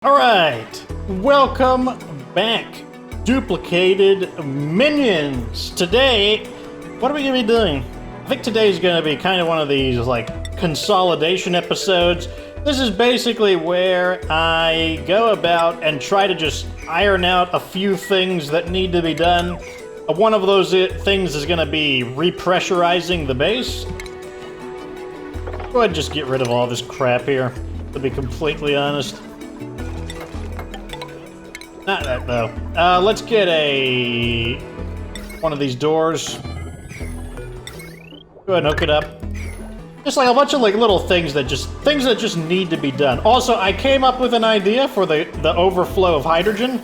Alright, welcome back, duplicated minions. Today, what are we going to be doing? I think today's going to be kind of one of these, like, consolidation episodes. This is basically where I go about and try to just iron out a few things that need to be done. One of those things is going to be repressurizing the base. Go ahead and just get rid of all this crap here, to be completely honest. Not that, though. Let's get one of these doors. Go ahead and hook it up. Just like a bunch of like little things that just need to be done. Also, I came up with an idea for the overflow of hydrogen.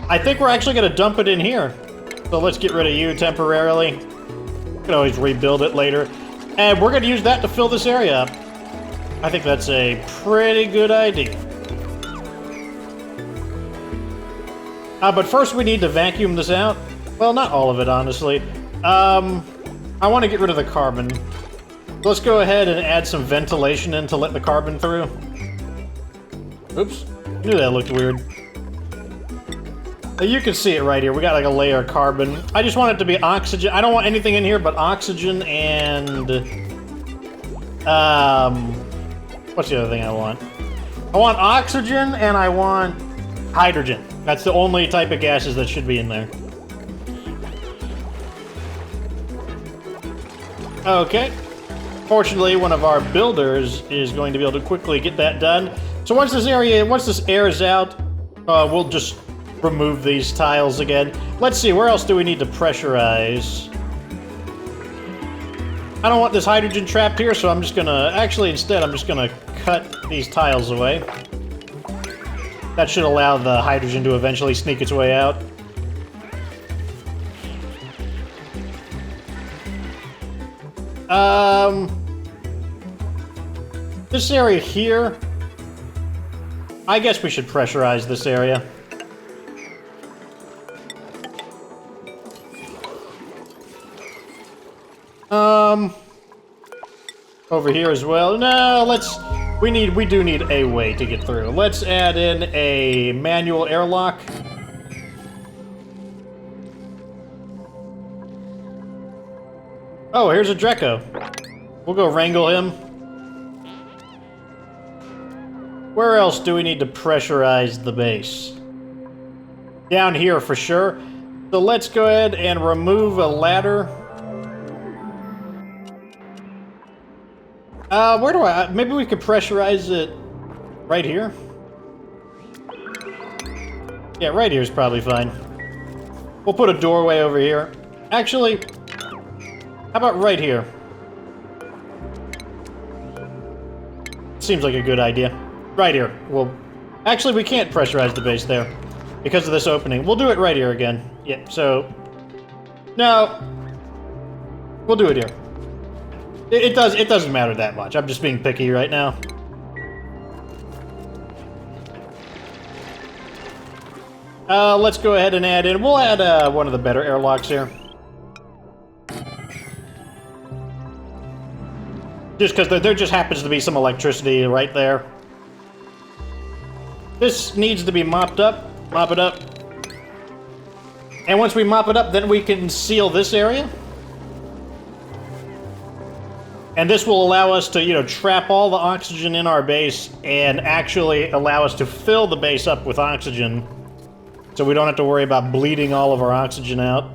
I think we're actually going to dump it in here. So let's get rid of you temporarily. We can always rebuild it later. And we're going to use that to fill this area up. I think that's a pretty good idea. But first we need to vacuum this out. Well, not all of it, honestly. I want to get rid of the carbon. Let's go ahead and add some ventilation in to let the carbon through. Oops. I knew that looked weird. You can see it right here. We got like a layer of carbon. I just want it to be oxygen. I don't want anything in here but oxygen and... what's the other thing I want? I want oxygen and I want hydrogen. That's the only type of gases that should be in there. Okay. Fortunately, one of our builders is going to be able to quickly get that done. So once this airs out, we'll just remove these tiles again. Let's see, where else do we need to pressurize? I don't want this hydrogen trapped here, so I'm just gonna... Actually, instead, I'm just gonna cut these tiles away. That should allow the hydrogen to eventually sneak its way out. This area here... I guess we should pressurize this area. Over here as well. No, let's... We do need a way to get through. Let's add in a manual airlock. Oh, here's a Drecko. We'll go wrangle him. Where else do we need to pressurize the base? Down here for sure. So let's go ahead and remove a ladder. Where do maybe we could pressurize it right here? Yeah, right here is probably fine. We'll put a doorway over here. Actually, how about right here? Seems like a good idea. Right here. Well, actually, we can't pressurize the base there because of this opening. We'll do it right here again. Yeah, so... No. We'll do it here. It doesn't matter that much. I'm just being picky right now. Let's go ahead and add in... We'll add one of the better airlocks here. Just because there just happens to be some electricity right there. This needs to be mopped up. Mop it up. And once we mop it up, then we can seal this area. And this will allow us to, you know, trap all the oxygen in our base and actually allow us to fill the base up with oxygen. So we don't have to worry about bleeding all of our oxygen out.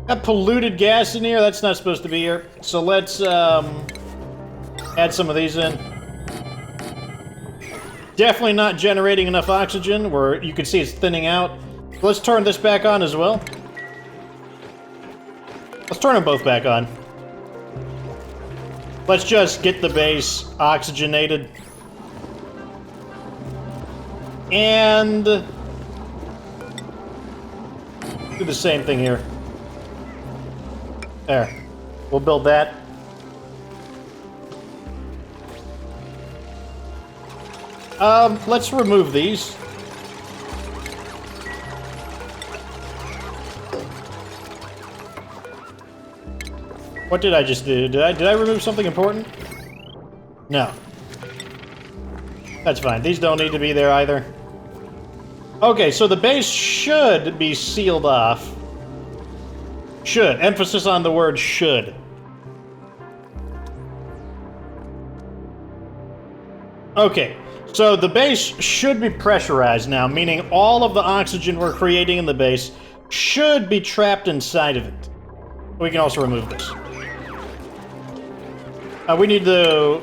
Got polluted gas in here. That's not supposed to be here. So let's add some of these in. Definitely not generating enough oxygen, where you can see it's thinning out. Let's turn this back on as well. Let's turn them both back on. Let's just get the base oxygenated. And... do the same thing here. There. We'll build that. Let's remove these. What did I just do? Did I remove something important? No. That's fine. These don't need to be there either. Okay, so the base should be sealed off. Should. Emphasis on the word should. Okay, so the base should be pressurized now, meaning all of the oxygen we're creating in the base should be trapped inside of it. We can also remove this. We need to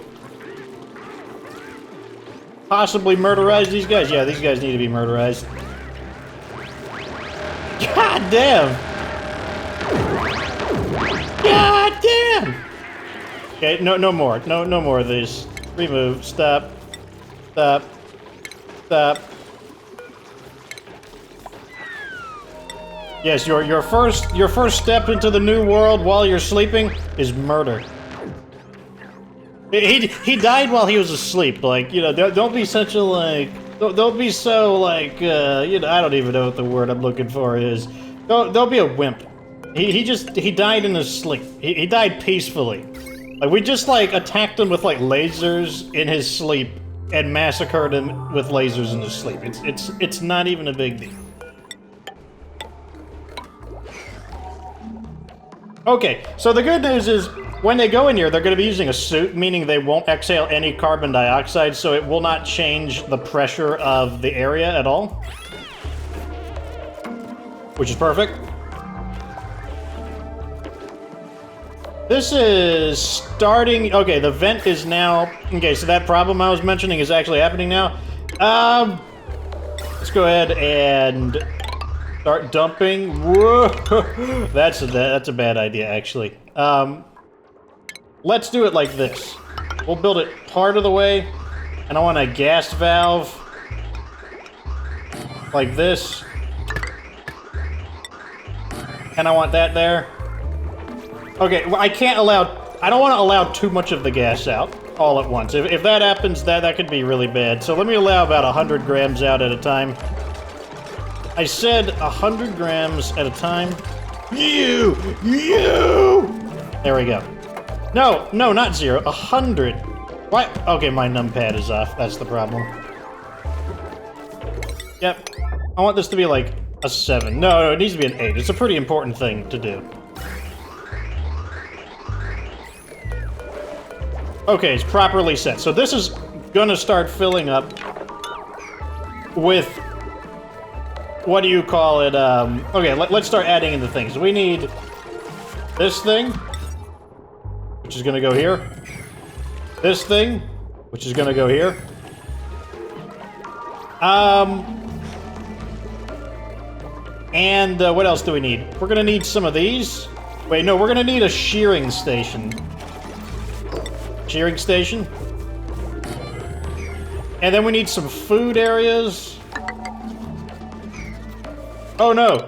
possibly murderize these guys. Yeah, these guys need to be murderized. God damn! God damn! Okay, no more. No more of these. Remove. Stop. Stop. Stop. Yes, your first step into the new world while you're sleeping is murder. He died while he was asleep. Like, you know, don't be such a like. Don't be so like. You know, I don't even know what the word I'm looking for is. Don't be a wimp. He died in his sleep. He died peacefully. Like, we just like attacked him with like lasers in his sleep and massacred him with lasers in his sleep. It's not even a big deal. Okay, so the good news is when they go in here, they're going to be using a suit, meaning they won't exhale any carbon dioxide, so it will not change the pressure of the area at all. Which is perfect. This is starting... Okay, the vent is now... Okay, so that problem I was mentioning is actually happening now. Let's go ahead and start dumping. Whoa! That's a bad idea, actually. Let's do it like this. We'll build it part of the way, and I want a gas valve like this. And I want that there. Okay, well, I don't want to allow too much of the gas out all at once. If that happens, that could be really bad. So let me allow about 100 grams out at a time. I said 100 grams at a time. You! There we go. No, not 0, 100. Why? Okay, my numpad is off. That's the problem. Yep. I want this to be like a 7. No, it needs to be an 8. It's a pretty important thing to do. Okay, it's properly set. So this is gonna start filling up with, what do you call it? Okay, let's start adding in the things. We need this thing, which is gonna go here. This thing, which is gonna go here. And what else do we need? We're gonna need some of these. Wait, no, we're gonna need a shearing station. Shearing station. And then we need some food areas. Oh no!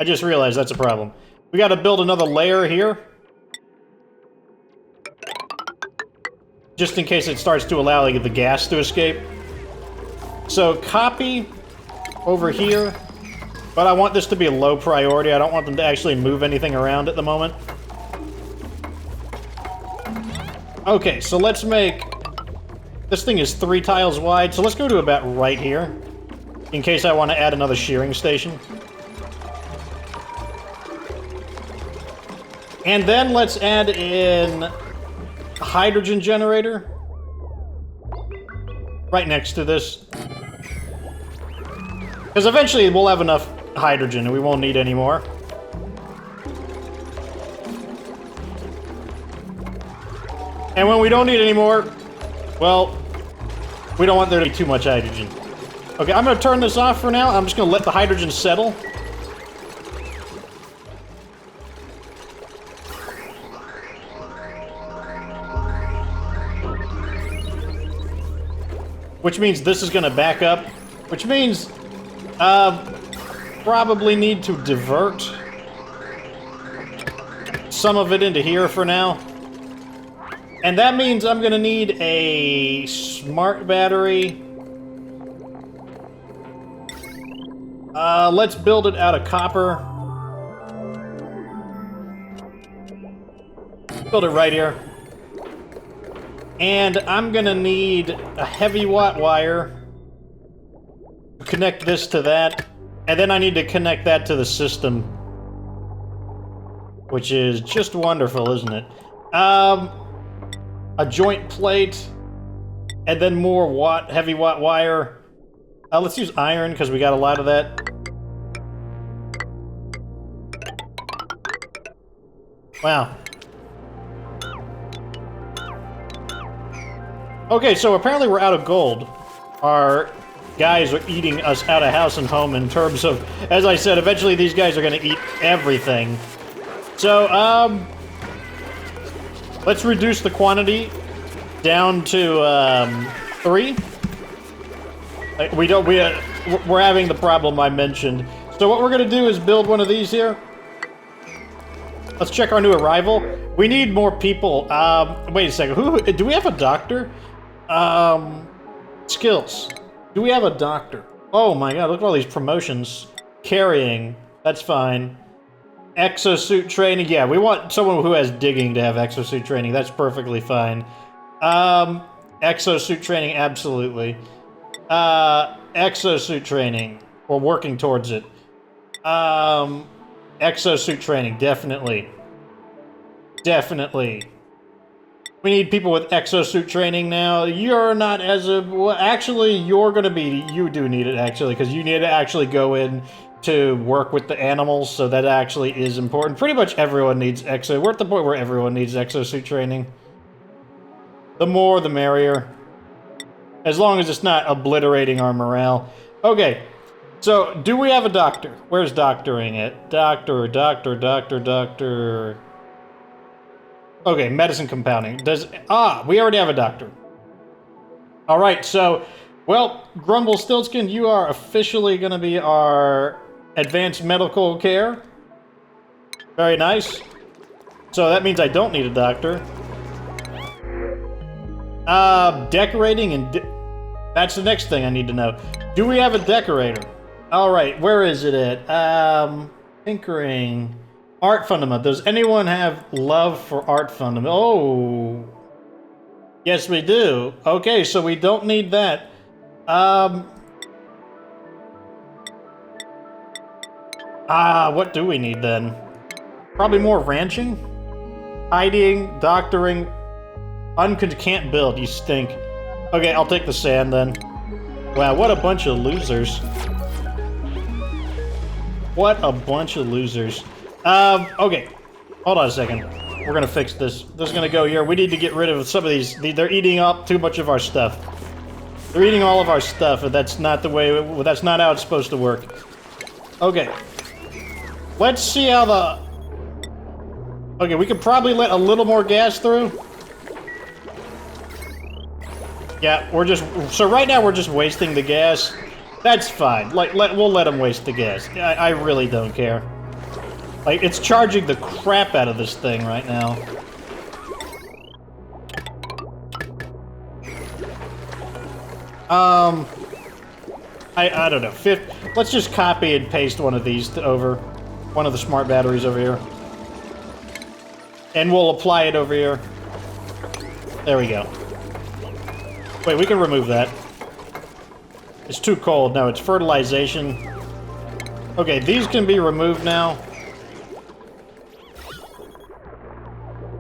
I just realized that's a problem. We gotta build another layer here. Just in case it starts to allow like, the gas to escape. So copy over here. But I want this to be a low priority. I don't want them to actually move anything around at the moment. Okay, so let's make... This thing is 3 tiles wide, so let's go to about right here. In case I want to add another shearing station. And then let's add in a hydrogen generator. Right next to this. Because eventually we'll have enough hydrogen and we won't need any more. And when we don't need any more, well, we don't want there to be too much hydrogen. Okay, I'm gonna turn this off for now. I'm just gonna let the hydrogen settle. Which means this is gonna back up. Which means, probably need to divert some of it into here for now. And that means I'm gonna need a smart battery. Let's build it out of copper. Build it right here. And I'm gonna need a heavy watt wire. Connect this to that. And then I need to connect that to the system. Which is just wonderful, isn't it? A joint plate. And then more heavy watt wire. Let's use iron, because we got a lot of that. Wow. Okay, so apparently we're out of gold. Our guys are eating us out of house and home in terms of, as I said, eventually these guys are going to eat everything. So, let's reduce the quantity down to, 3. We're having the problem I mentioned. So what we're going to do is build one of these here. Let's check our new arrival. We need more people. Wait a second. Do we have a doctor? Skills. Do we have a doctor? Oh my god, look at all these promotions. Carrying. That's fine. Exosuit training. Yeah, we want someone who has digging to have exosuit training. That's perfectly fine. Exosuit training, absolutely. Exosuit training. We're working towards it. Exosuit training, definitely. Definitely. We need people with exosuit training now. You're not as a... Well, actually, you're gonna be... You do need it, actually, because you need to actually go in to work with the animals, so that actually is important. Pretty much everyone needs exo... We're at the point where everyone needs exosuit training. The more, the merrier. As long as it's not obliterating our morale. Okay, so, do we have a doctor? Where's doctoring it? Doctor. Okay, medicine compounding. We already have a doctor. Alright, so, well, Grumblestiltskin, you are officially gonna be our advanced medical care. Very nice. So that means I don't need a doctor. Decorating and... That's the next thing I need to know. Do we have a decorator? Alright, where is it at? Tinkering. Art fundament. Does anyone have love for art fundament? Oh. Yes, we do. Okay, so we don't need that. What do we need then? Probably more ranching? Hiding, doctoring. Can't build, you stink. Okay, I'll take the sand then. Wow, what a bunch of losers. What a bunch of losers. Okay. Hold on a second. We're gonna fix this. This is gonna go here. We need to get rid of some of these. They're eating up too much of our stuff. They're eating all of our stuff, and that's not the way... That's not how it's supposed to work. Okay. Let's see how the... Okay, we could probably let a little more gas through. Yeah, we're just... So right now we're just wasting the gas. That's fine. We'll let them waste the gas. I really don't care. Like, it's charging the crap out of this thing right now. I don't know. Let's just copy and paste one of these over. One of the smart batteries over here. And we'll apply it over here. There we go. Wait, we can remove that. It's too cold. No, it's fertilization. Okay, these can be removed now.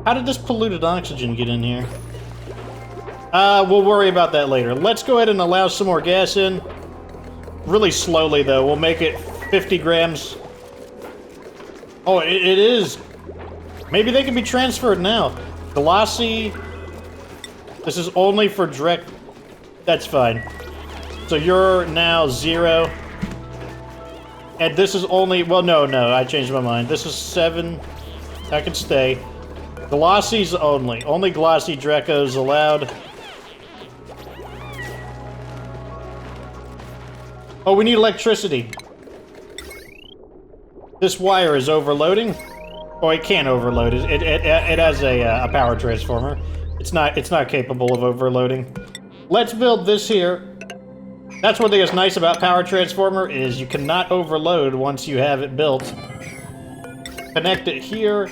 How did this polluted oxygen get in here? We'll worry about that later. Let's go ahead and allow some more gas in. Really slowly, though. We'll make it 50 grams. Oh, it is. Maybe they can be transferred now. Glossy. This is only for Dreck. That's fine. So you're now 0. And this is only... Well, no, I changed my mind. This is 7. That can stay. Glossy's only. Only glossy Dreckos allowed. Oh, we need electricity. This wire is overloading. Oh, it can't overload. It has a power transformer. It's not capable of overloading. Let's build this here. That's one thing that's nice about power transformer is you cannot overload once you have it built. Connect it here.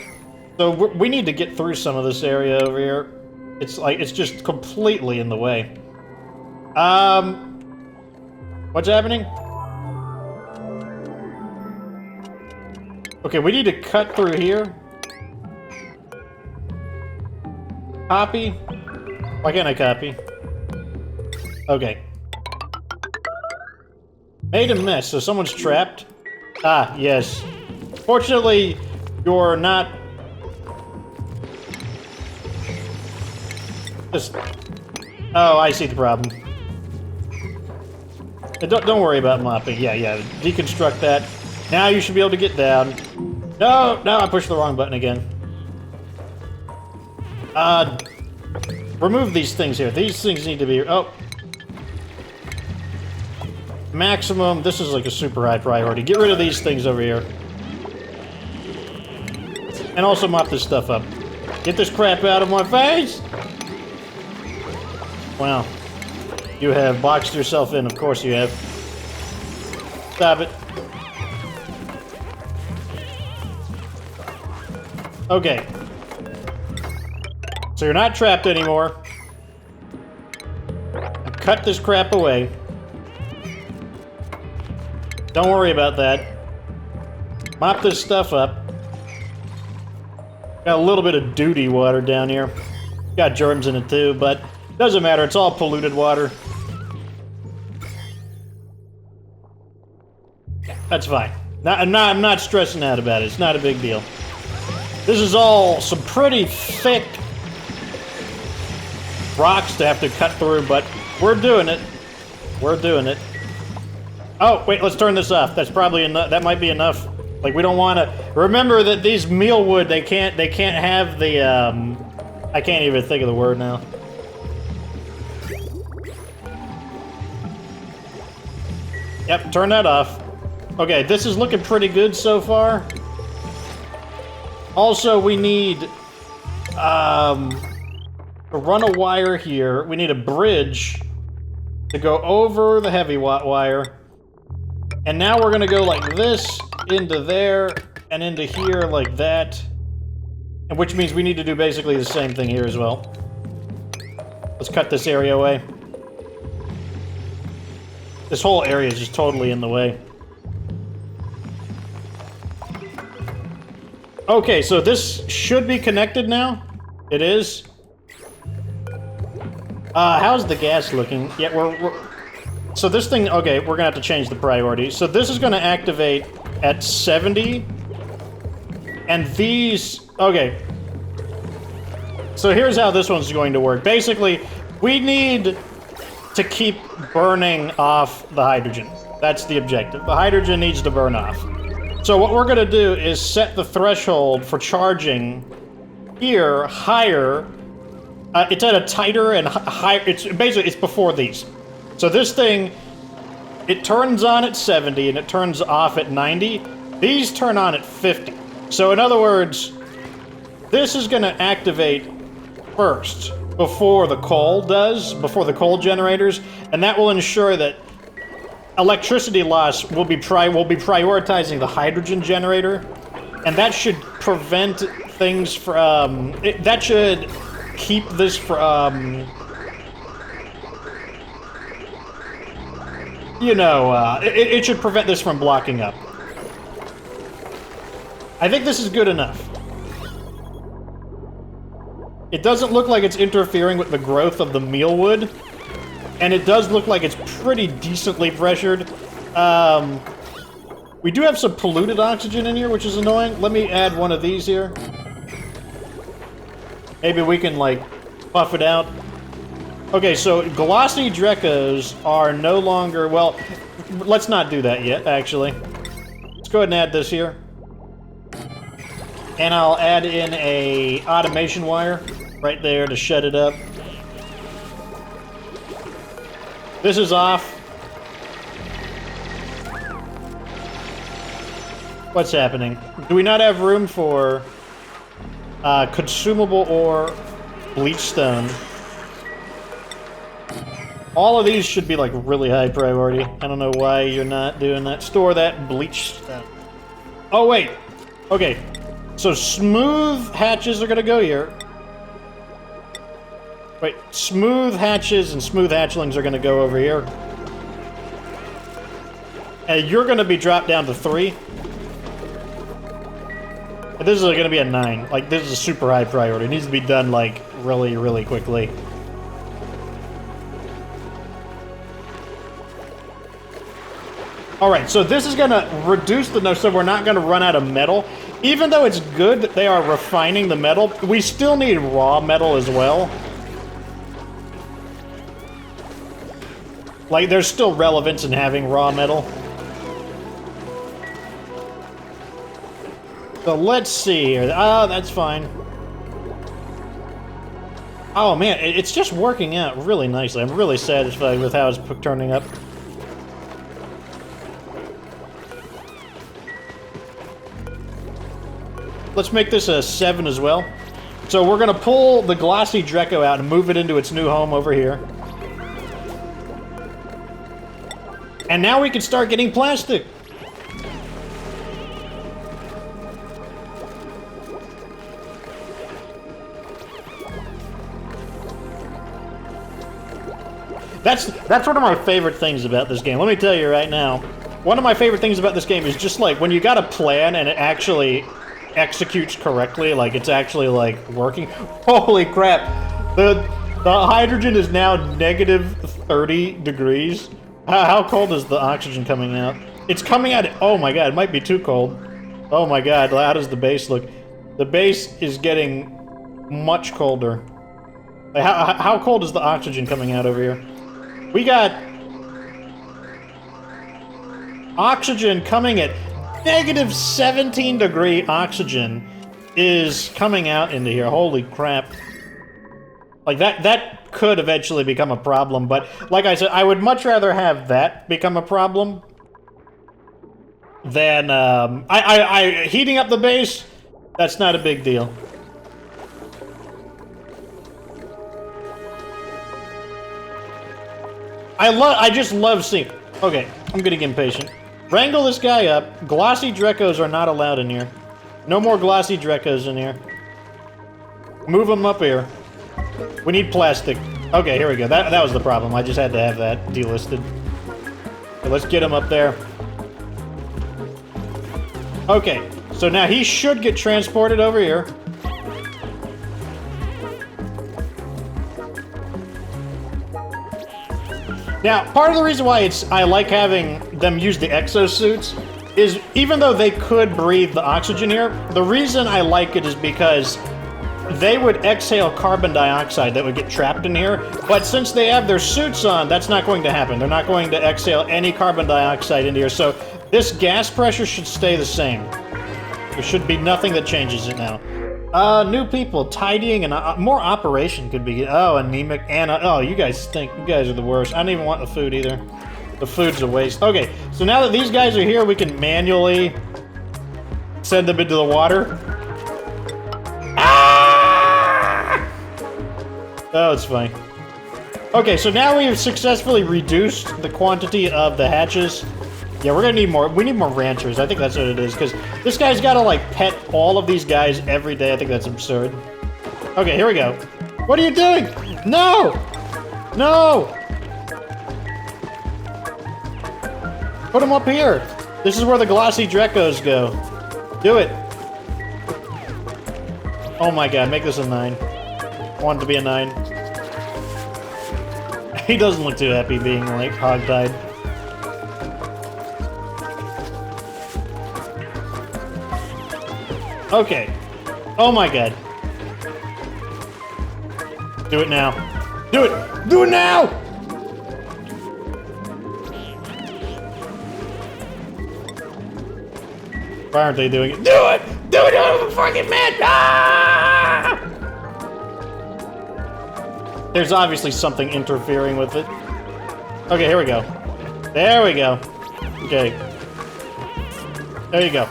So we need to get through some of this area over here. It's like, it's just completely in the way. What's happening? Okay, we need to cut through here. Copy. Why can't I copy? Okay. Made a mess, so someone's trapped? Ah, yes. Fortunately, you're not... Just... Oh, I see the problem. Don't worry about mopping. Yeah, deconstruct that. Now you should be able to get down. No, I pushed the wrong button again. Remove these things here. These things need to be... Oh. Maximum. This is like a super high priority. Get rid of these things over here. And also mop this stuff up. Get this crap out of my face! Wow. You have boxed yourself in. Of course you have. Stop it. Okay. So you're not trapped anymore. Cut this crap away. Don't worry about that. Mop this stuff up. Got a little bit of duty water down here. Got germs in it too, but doesn't matter. It's all polluted water. That's fine. I'm not stressing out about it. It's not a big deal. This is all some pretty thick rocks to have to cut through, but we're doing it. We're doing it. Oh, wait, let's turn this off. That's probably enough. That might be enough. Like, we don't want to... Remember that these mealwood, they can't have the, I can't even think of the word now. Yep, turn that off. Okay, this is looking pretty good so far. Also, we need, to run a wire here. We need a bridge to go over the heavy wire. And now we're gonna go like this, into there, and into here like that. And which means we need to do basically the same thing here as well. Let's cut this area away. This whole area is just totally in the way. Okay, so this should be connected now. It is. How's the gas looking? Yeah, we're... So this thing... Okay, we're gonna have to change the priority. So this is gonna activate at 70. And these... Okay. So here's how this one's going to work. Basically, we need to keep burning off the hydrogen. That's the objective. The hydrogen needs to burn off. So what we're going to do is set the threshold for charging here higher. It's at a tighter and higher... It's basically, it's before these. So this thing, it turns on at 70 and it turns off at 90. These turn on at 50. So in other words, this is going to activate first before the coal does, before the coal generators, and that will ensure that electricity loss will be prioritizing the hydrogen generator, and that should prevent things from... that should keep this from... you know, it should prevent this from blocking up. I think this is good enough. It doesn't look like it's interfering with the growth of the mealwood, and it does look like it's pretty decently pressured. We do have some polluted oxygen in here, which is annoying. Let me add one of these here. Maybe we can, like, buff it out. Okay, so glossy Dreckos are no longer... Well, let's not do that yet, actually. Let's go ahead and add this here. And I'll add in a automation wire right there to shut it up. This is off. What's happening? Do we not have room for consumable ore, bleach stone? All of these should be like really high priority. I don't know why you're not doing that. Store that bleach stone. Oh wait. Okay. So smooth hatches are gonna go here. Wait, smooth hatches and smooth hatchlings are going to go over here. And you're going to be dropped down to 3. And this is going to be a 9. Like, this is a super high priority. It needs to be done, like, really, really quickly. Alright, so this is going to reduce the... So we're not going to run out of metal. Even though it's good that they are refining the metal, we still need raw metal as well. Like, there's still relevance in having raw metal. So let's see here. Oh, that's fine. Oh man, it's just working out really nicely. I'm really satisfied with how it's turning up. Let's make this a 7 as well. So we're gonna pull the glossy Drecko out and move it into its new home over here. And now we can start getting plastic. That's one of my favorite things about this game. Let me tell you right now. One of my favorite things about this game is just like when you got a plan and it actually executes correctly, like it's actually like working. Holy crap. The hydrogen is now negative 30 degrees. How cold is the oxygen coming out? It's coming out, oh my god, it might be too cold. Oh my god, how does the base look? The base is getting much colder. Like, how cold is the oxygen coming out over here? We got oxygen coming at negative 17 degree oxygen is coming out into here. Holy crap. Like, that could eventually become a problem, but like I said, I would much rather have that become a problem than, heating up the base, that's not a big deal. I just love seeing... Okay, I'm getting impatient. Wrangle this guy up. Glossy Dreckos are not allowed in here. No more glossy Dreckos in here. Move them up here. We need plastic. Okay, here we go. That was the problem. I just had to have that delisted. Okay, let's get him up there. Okay, so now he should get transported over here. Now, part of the reason why I like having them use the exosuits is even though they could breathe the oxygen here, the reason I like it is because they would exhale carbon dioxide that would get trapped in here, but since they have their suits on, that's not going to happen. They're not going to exhale any carbon dioxide into here, so this gas pressure should stay the same. There should be nothing that changes it now. New people, tidying, and more operation could be... Oh, anemic, oh, you guys stink. You guys are the worst. I don't even want the food either. The food's a waste. Okay, so now that these guys are here, we can manually send them into the water. Ah! Oh, it's fine. Okay, so now we have successfully reduced the quantity of the hatches. Yeah, we're gonna need more. We need more ranchers. I think that's what it is, because this guy's gotta, like, pet all of these guys every day. I think that's absurd. Okay, here we go. What are you doing? No! No! Put them up here. This is where the glossy Dreckos go. Do it. Oh my god, make this a 9. I want it to be a 9. He doesn't look too happy being, like, hogtied. Okay. Oh my god. Do it now. Do it! Do it now! Why aren't they doing it? Do it! Do it! I'm fucking mad! Ah! There's obviously something interfering with it. Okay, here we go. There we go. Okay. There you go.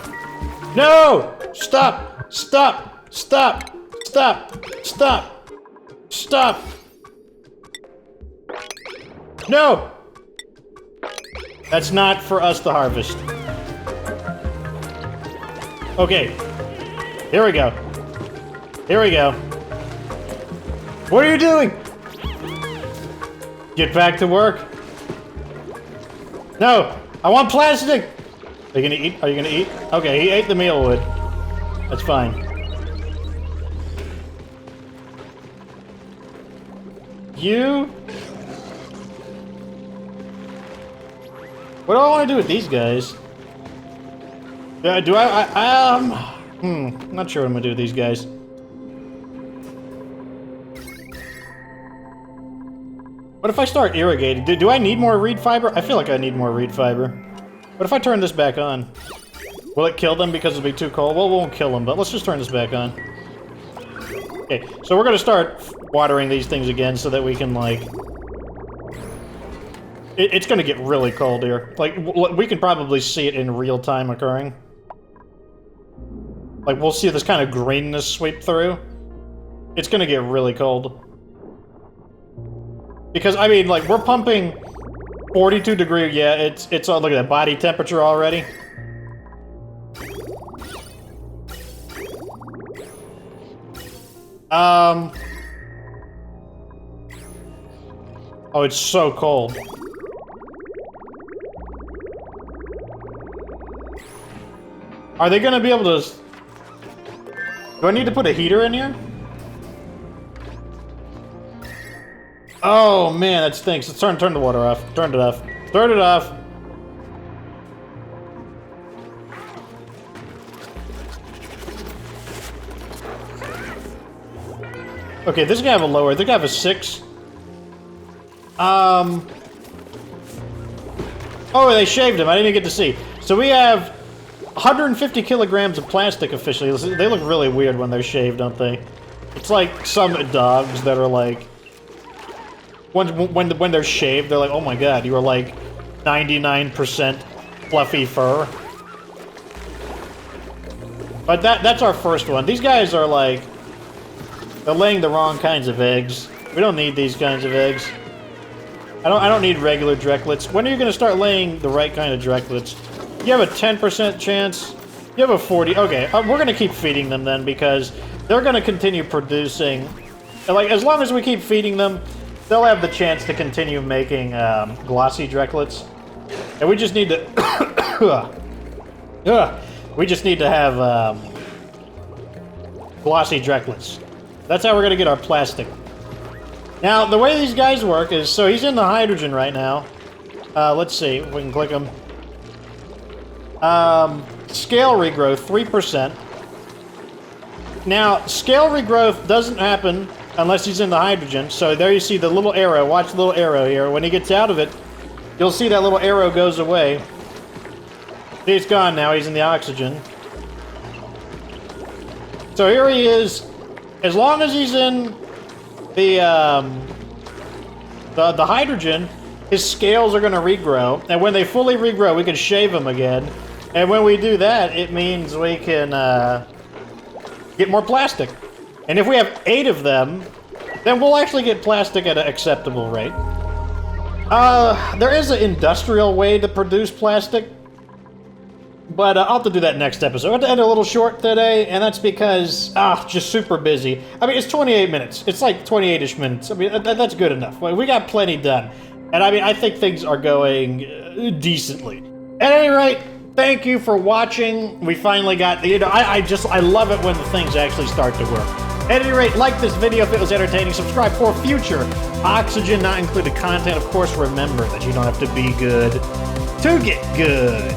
No! Stop! Stop! Stop! Stop! Stop! Stop! No! That's not for us to harvest. Okay. Here we go. Here we go. What are you doing? Get back to work. No, I want plastic. Are you gonna eat? Are you gonna eat? Okay, he ate the mealwood. That's fine. You. What do I want to do with these guys? Do I not sure what I'm gonna do with these guys. What if I start irrigating? Do I need more reed fiber? I feel like I need more reed fiber. What if I turn this back on? Will it kill them because it'll be too cold? Well, it won't kill them, but let's just turn this back on. Okay, so we're gonna start watering these things again so that we can, like... It's gonna get really cold here. Like, we can probably see it in real time occurring. Like, we'll see this kind of greenness sweep through. It's gonna get really cold. Because, I mean, like, we're pumping 42 degree, yeah, it's look at that, body temperature already. Oh, it's so cold. Are they gonna be able to... Do I need to put a heater in here? Oh man, that stinks. Let's turn the water off. Turn it off. Turn it off. Okay, this guy have a lower. This guy have a 6. Oh, they shaved him. I didn't even get to see. So we have 150 kilograms of plastic officially. They look really weird when they're shaved, don't they? It's like some dogs that are like... When they're shaved, they're like, oh my god, you are like 99% fluffy fur. But that's our first one. These guys are like... They're laying the wrong kinds of eggs. We don't need these kinds of eggs. I don't need regular Drecklets. When are you going to start laying the right kind of Drecklets? You have a 10% chance. You have a 40. Okay, we're going to keep feeding them then because they're going to continue producing. Like, as long as we keep feeding them, they'll have the chance to continue making glossy Drecklets. And we just need to... we just need to have glossy Drecklets. That's how we're going to get our plastic. Now, the way these guys work is... So he's in the hydrogen right now. Let's see if we can click him. Scale regrowth, 3%. Now, scale regrowth doesn't happen unless he's in the hydrogen. So there you see the little arrow. Watch the little arrow here. When he gets out of it, you'll see that little arrow goes away. See, it's gone now. He's in the oxygen. So here he is. As long as he's in the hydrogen, his scales are going to regrow. And when they fully regrow, we can shave them again. And when we do that, it means we can get more plastic. And if we have 8 of them, then we'll actually get plastic at an acceptable rate. There is an industrial way to produce plastic. But I'll have to do that next episode. I have to end a little short today, and that's because, just super busy. I mean, it's 28 minutes. It's like 28-ish minutes. I mean, that's good enough. We got plenty done. And I mean, I think things are going decently. At any rate, thank you for watching. We finally got, I love it when the things actually start to work. At any rate, like this video if it was entertaining. Subscribe for future Oxygen Not Included content. Of course, remember that you don't have to be good to get good.